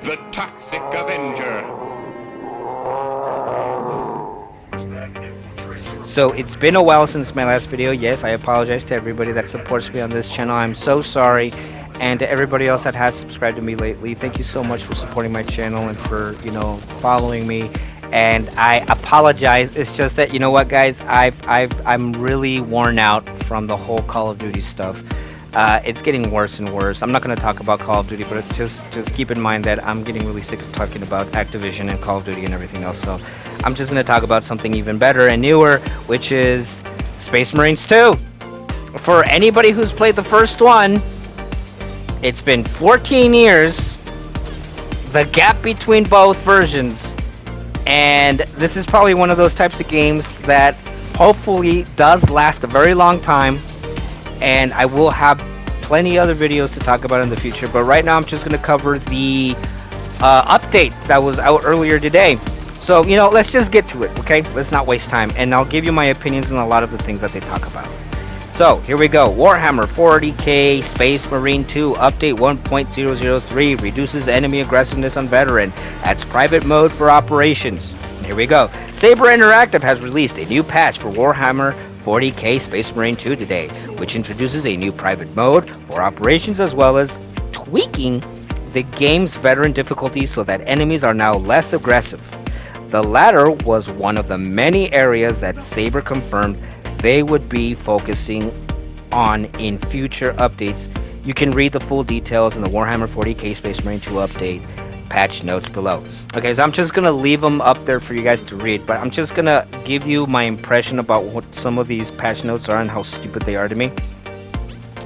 the Toxic Avenger. So it's been a while since my last video. Yes, I apologize to everybody that supports me on this channel. I'm so sorry. And to everybody else that has subscribed to me lately, thank you so much for supporting my channel and for, following me. And I apologize. It's just that, you know what, guys, I'm really worn out from the whole Call of Duty stuff. It's getting worse and worse. I'm not going to talk about Call of Duty, but it's just keep in mind that I'm getting really sick of talking about Activision and Call of Duty and everything else. So I'm just going to talk about something even better and newer, which is Space Marines 2. For anybody who's played the first one, it's been 14 years, the gap between both versions, and this is probably one of those types of games that hopefully does last a very long time, and I will have plenty other videos to talk about in the future, but right now I'm just going to cover the update that was out earlier today. So, let's just get to it, okay? Let's not waste time, and I'll give you my opinions on a lot of the things that they talk about. So, here we go. Warhammer 40k Space Marine 2 Update 1.003 reduces enemy aggressiveness on veteran. Adds private mode for operations. Here we go. Saber Interactive has released a new patch for Warhammer 40k Space Marine 2 today, which introduces a new private mode for operations as well as tweaking the game's veteran difficulty so that enemies are now less aggressive. The latter was one of the many areas that Saber confirmed they would be focusing on in future updates. You can read the full details in the Warhammer 40k Space Marine 2 update patch notes below. Okay, so I'm just going to leave them up there for you guys to read, but I'm just going to give you my impression about what some of these patch notes are and how stupid they are to me.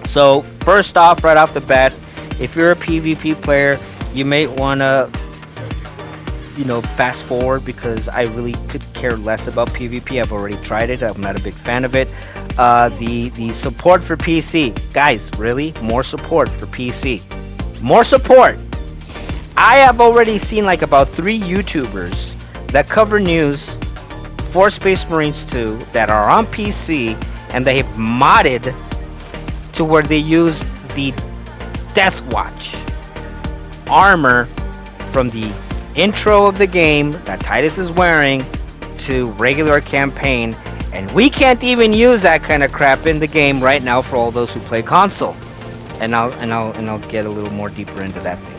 So, first off, right off the bat, if you're a PvP player, you may want to fast forward because I really could care less about PvP. I've already tried it. I'm not a big fan of it. The support for PC, guys, really, more support for PC, more support. I have already seen like about 3 YouTubers that cover news for Space Marines 2 that are on PC, and they have modded to where they use the Death Watch armor from the intro of the game that Titus is wearing to regular campaign, and we can't even use that kind of crap in the game right now for all those who play console. And I'll get a little more deeper into that thing.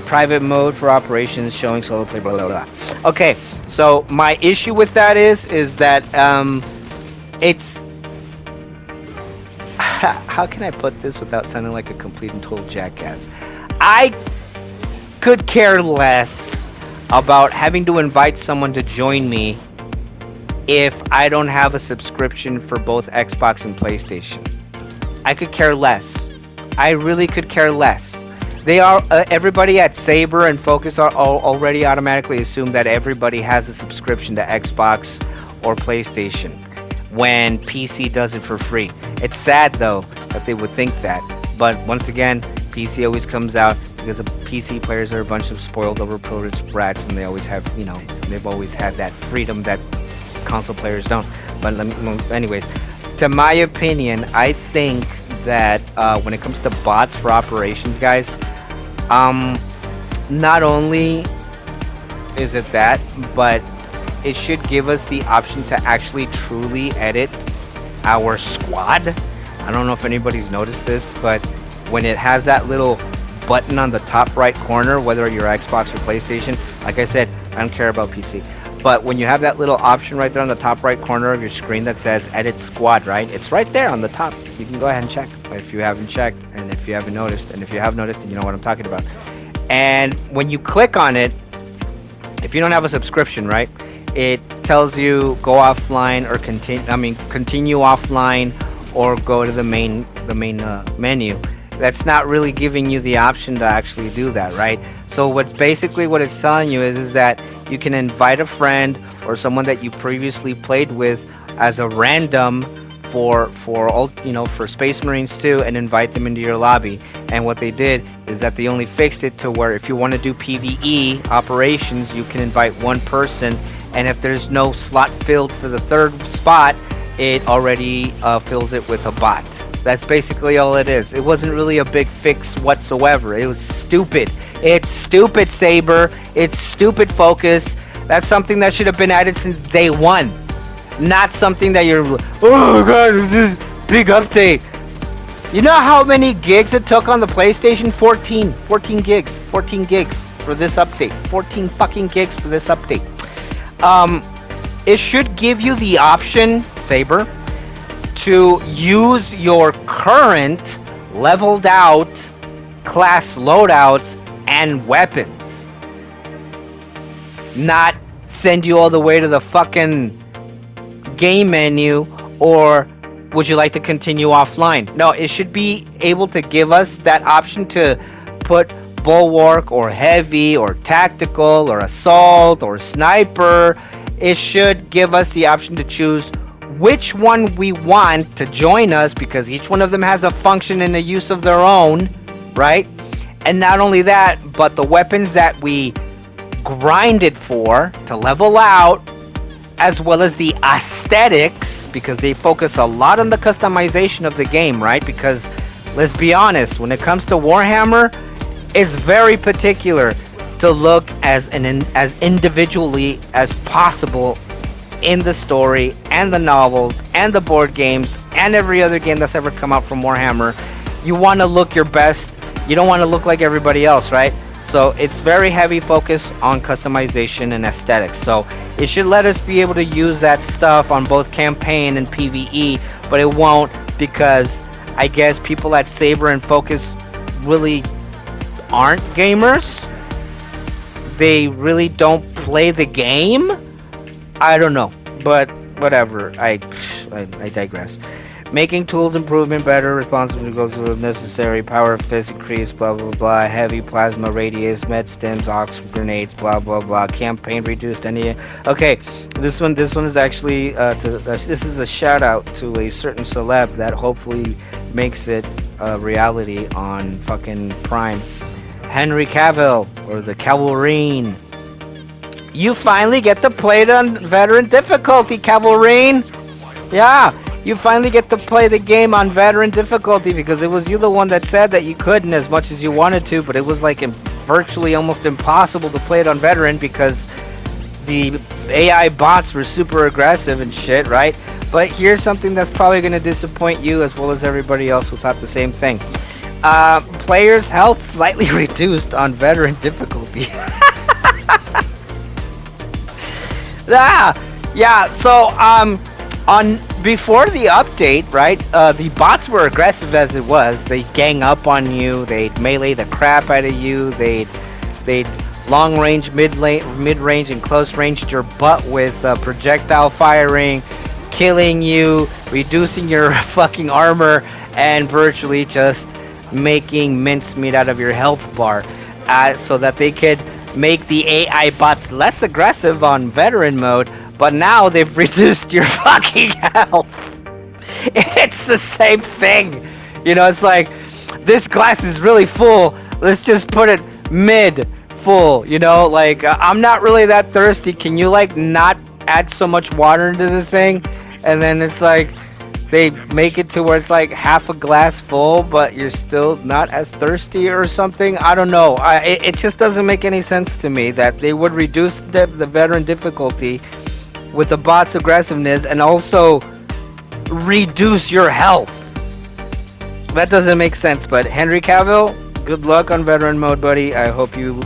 Private mode for operations showing solo play, blah blah blah. Okay, so my issue with that is that it's how can I put this without sounding like a complete and total jackass? I could care less about having to invite someone to join me if I don't have a subscription for both Xbox and PlayStation. I could care less. I really could care less. They are everybody at Saber and Focus are already automatically assume that everybody has a subscription to Xbox or PlayStation when PC does it for free. It's sad though that they would think that, but once again, PC always comes out because the PC players are a bunch of spoiled, overprivileged brats, and they always have, they've always had that freedom that console players don't. But anyways, to my opinion, I think that when it comes to bots for operations, guys, not only is it that, but it should give us the option to actually truly edit our squad. I don't know if anybody's noticed this, but when it has that little button on the top right corner, whether you're Xbox or PlayStation, like I said, I don't care about PC, but when you have that little option right there on the top right corner of your screen that says edit squad, right, it's right there on the top. You can go ahead and check if you haven't checked, and if you haven't noticed, and if you have noticed, then you know what I'm talking about. And when you click on it, if you don't have a subscription, right, it tells you go offline or continue offline or go to the main menu. That's not really giving you the option to actually do that, right? So what it's telling you is that you can invite a friend or someone that you previously played with as a random for Space Marines 2 and invite them into your lobby. And what they did is that they only fixed it to where if you want to do PvE operations, you can invite one person, and if there's no slot filled for the third spot, it already fills it with a bot. That's basically all it is. It wasn't really a big fix whatsoever. It was stupid. It's stupid, Saber. It's stupid, Focus. That's something that should have been added since day one. Not something that you're, oh god, this is big update. You know how many gigs it took on the PlayStation? 14 gigs. 14 gigs for this update. 14 fucking gigs for this update. It should give you the option, Saber, to use your current leveled out class loadouts and weapons. Not send you all the way to the fucking game menu, or would you like to continue offline? No, it should be able to give us that option to put bulwark or heavy or tactical or assault or sniper. It should give us the option to choose which one we want to join us, because each one of them has a function and a use of their own, right? And not only that, but the weapons that we grinded for to level out, as well as the aesthetics, because they focus a lot on the customization of the game, right? Because let's be honest, when it comes to Warhammer, it's very particular to look as individually as possible in the story and the novels and the board games and every other game that's ever come out from Warhammer. You want to look your best. You don't want to look like everybody else, right? So it's very heavy focus on customization and aesthetics. So it should let us be able to use that stuff on both campaign and PvE, but it won't, because I guess people at Saber and Focus really aren't gamers. They really don't play the game. I don't know, but whatever. I digress. Making tools improvement better, responsive negotiable if necessary, power of fist increase, blah blah blah, heavy plasma radius, med stems, ox grenades, blah blah blah, campaign reduced any. Okay, this one is actually this is a shout out to a certain celeb that hopefully makes it a reality on fucking Prime. Henry Cavill, or the Calverine. You finally get to play it on veteran difficulty, Calverine. Yeah. You finally get to play the game on veteran difficulty, because it was you the one that said that you couldn't as much as you wanted to, but it was like virtually almost impossible to play it on veteran because the AI bots were super aggressive and shit, right? But here's something that's probably going to disappoint you as well as everybody else who thought the same thing. Players' health slightly reduced on veteran difficulty. Yeah, so on before the update, right, the bots were aggressive as it was. They'd gang up on you, they'd melee the crap out of you, they'd long range, mid range, and close range your butt with projectile firing, killing you, reducing your fucking armor, and virtually just making mincemeat out of your health bar, so that they could make the AI bots less aggressive on veteran mode. But now they've reduced your fucking health. It's the same thing. You know, it's like, this glass is really full. Let's just put it mid full. You know, like, I'm not really that thirsty. Can you, like, not add so much water into this thing? And then it's like, they make it to where it's like half a glass full, but you're still not as thirsty or something. I don't know. It just doesn't make any sense to me that they would reduce the veteran difficulty with the bot's aggressiveness and also reduce your health. That doesn't make sense. But Henry Cavill, good luck on veteran mode, buddy. I hope you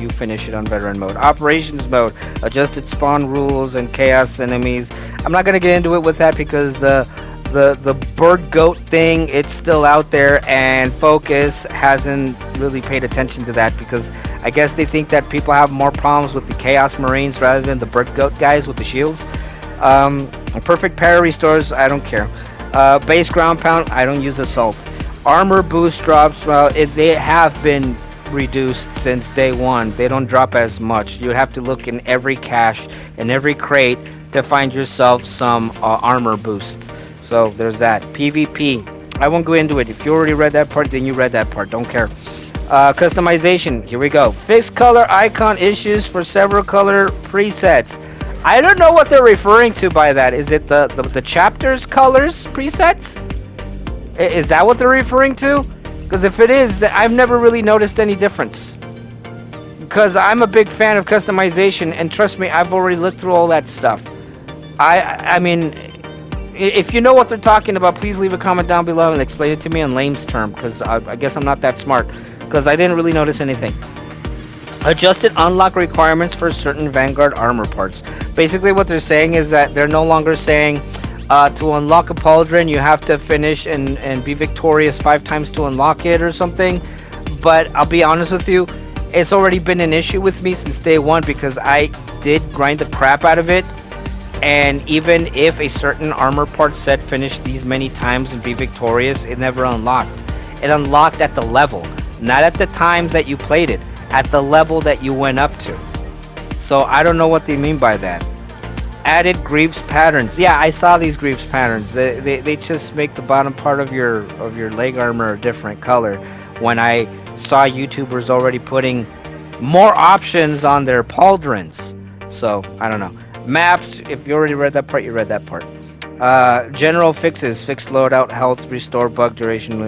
finish it on veteran mode. Operations mode, adjusted spawn rules and chaos enemies. I'm not gonna get into it with that because the bird goat thing, it's still out there, and Focus hasn't really paid attention to that because I guess they think that people have more problems with the Chaos Marines rather than the bird goat guys with the shields. Perfect parry restores, I don't care. Base ground pound, I don't use assault. Armor boost drops, well, they have been reduced since day one. They don't drop as much. You have to look in every cache, in every crate, to find yourself some armor boost. So there's that. PvP, I won't go into it. If you already read that part, then you read that part. Don't care. Customization, here we go. Fixed color icon issues for several color presets. I don't know what they're referring to by that. Is it the chapters colors presets? Is that what they're referring to? Because if it is, I've never really noticed any difference. Because I'm a big fan of customization, and trust me, I've already looked through all that stuff. I mean, if you know what they're talking about, please leave a comment down below and explain it to me in lame's term, because I guess I'm not that smart, because I didn't really notice anything. Adjusted unlock requirements for certain Vanguard armor parts. Basically, what they're saying is that they're no longer saying to unlock a pauldron, you have to finish and be victorious 5 times to unlock it or something. But I'll be honest with you, it's already been an issue with me since day one because I did grind the crap out of it. And even if a certain armor part said finish these many times and be victorious, it never unlocked. It unlocked at the level, not at the times that you played it, at the level that you went up to. So I don't know what they mean by that. Added Greaves patterns. Yeah, I saw these Greaves patterns. They just make the bottom part of your leg armor a different color. When I saw YouTubers already putting more options on their pauldrons. So I don't know. Maps. If you already read that part, you read that part. General fixes: fixed loadout, health, restore bug duration,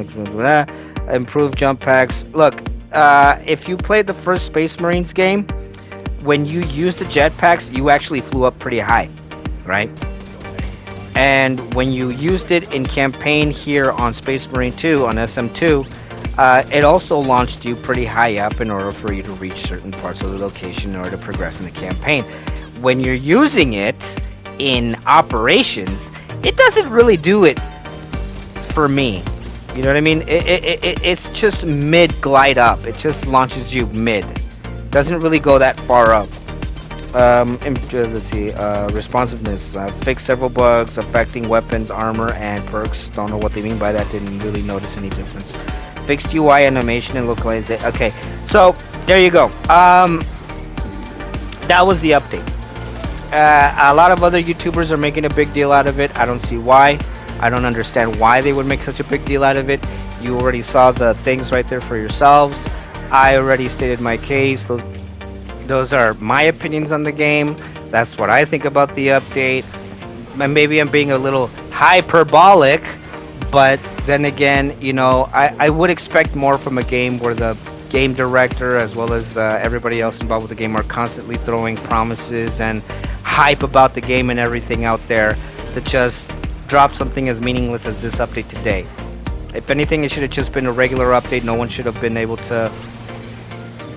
improve jump packs. Look, if you played the first Space Marines game, when you used the jetpacks, you actually flew up pretty high, right? And when you used it in campaign here on Space Marine 2 on SM2, it also launched you pretty high up in order for you to reach certain parts of the location in order to progress in the campaign. When you're using it in operations, it doesn't really do it for me. You know what I mean? It's just mid glide up. It just launches you mid. Doesn't really go that far up. Let's see. Responsiveness. Fixed several bugs affecting weapons, armor, and perks. Don't know what they mean by that. Didn't really notice any difference. Fixed UI animation and localization. Okay, so there you go. That was the update. A lot of other YouTubers are making a big deal out of it. I don't see why. I don't understand why they would make such a big deal out of it. You already saw the things right there for yourselves. I already stated my case. Those are my opinions on the game. That's what I think about the update. Maybe I'm being a little hyperbolic, but then again, you know, I would expect more from a game where the game director as well as everybody else involved with the game are constantly throwing promises and hype about the game and everything out there, to just drop something as meaningless as this update today. If anything, it should have just been a regular update. No one should have been able to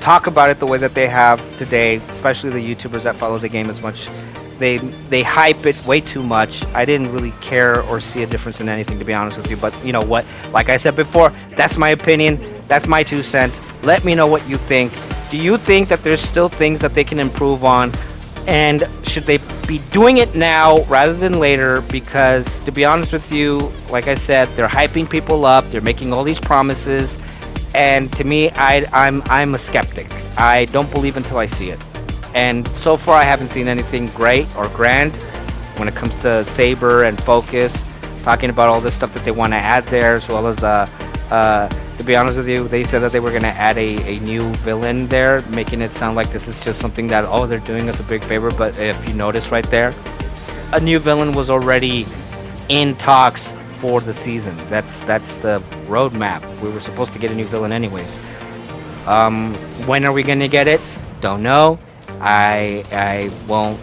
talk about it the way that they have today, especially the YouTubers that follow the game as much. They hype it way too much. I didn't really care or see a difference in anything, to be honest with you. But you know what? Like I said before, that's my opinion. That's my 2 cents. Let me know what you think. Do you think that there's still things that they can improve on? And should they be doing it now rather than later? Because to be honest with you, like I said, they're hyping people up. They're making all these promises. And to me, I'm a skeptic. I don't believe until I see it. And so far, I haven't seen anything great or grand when it comes to Saber and Focus, talking about all this stuff that they want to add there, as well as, to be honest with you, they said that they were going to add a new villain there, making it sound like this is just something that, oh, they're doing us a big favor. But if you notice right there, a new villain was already in talks for the season. That's the roadmap. We were supposed to get a new villain anyways. When are we going to get it? Don't know. I won't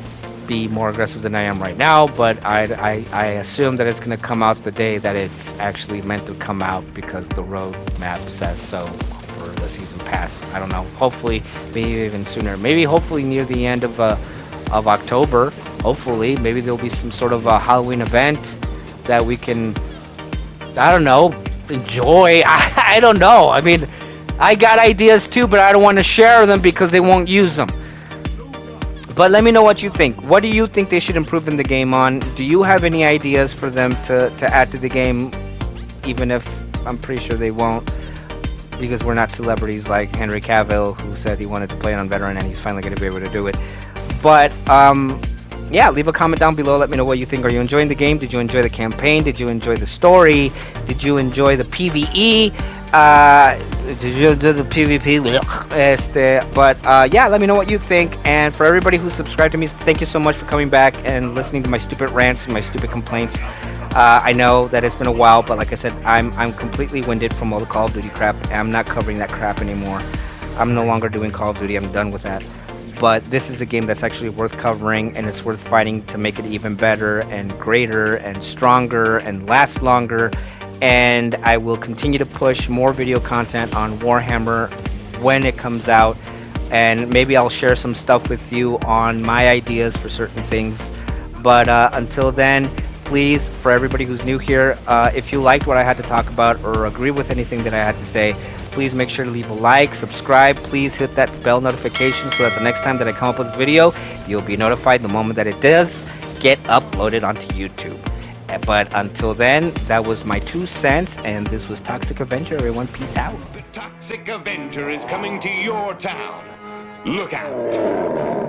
be more aggressive than I am right now, but I assume that it's going to come out the day that it's actually meant to come out, because the roadmap says so for the season pass. I don't know. Hopefully, maybe even sooner. Maybe hopefully near the end of October. Hopefully, maybe there'll be some sort of a Halloween event that we can, I don't know, enjoy. I don't know. I mean, I got ideas too, but I don't want to share them because they won't use them. But let me know what you think. What do you think they should improve in the game on? Do you have any ideas for them to add to the game? Even if I'm pretty sure they won't, because we're not celebrities like Henry Cavill, who said he wanted to play it on veteran and he's finally going to be able to do it. But yeah, leave a comment down below. Let me know what you think. Are you enjoying the game? Did you enjoy the campaign? Did you enjoy the story? Did you enjoy the PvE? Did you do the PvP? But yeah, let me know what you think. And for everybody who subscribed to me, thank you so much for coming back and listening to my stupid rants and my stupid complaints. I know that it's been a while, but like I said, I'm completely winded from all the Call of Duty crap. I'm not covering that crap anymore. I'm no longer doing Call of Duty. I'm done with that. But this is a game that's actually worth covering, and it's worth fighting to make it even better and greater and stronger and last longer. And I will continue to push more video content on Warhammer when it comes out, and maybe I'll share some stuff with you on my ideas for certain things. But until then, please, for everybody who's new here, if you liked what I had to talk about or agree with anything that I had to say, please make sure to leave a like, subscribe. Please hit that bell notification so that the next time that I come up with a video, you'll be notified the moment that it does get uploaded onto YouTube. But until then, that was my 2 cents, and this was Toxic Avenger. Everyone, peace out. The Toxic Avenger is coming to your town. Look out.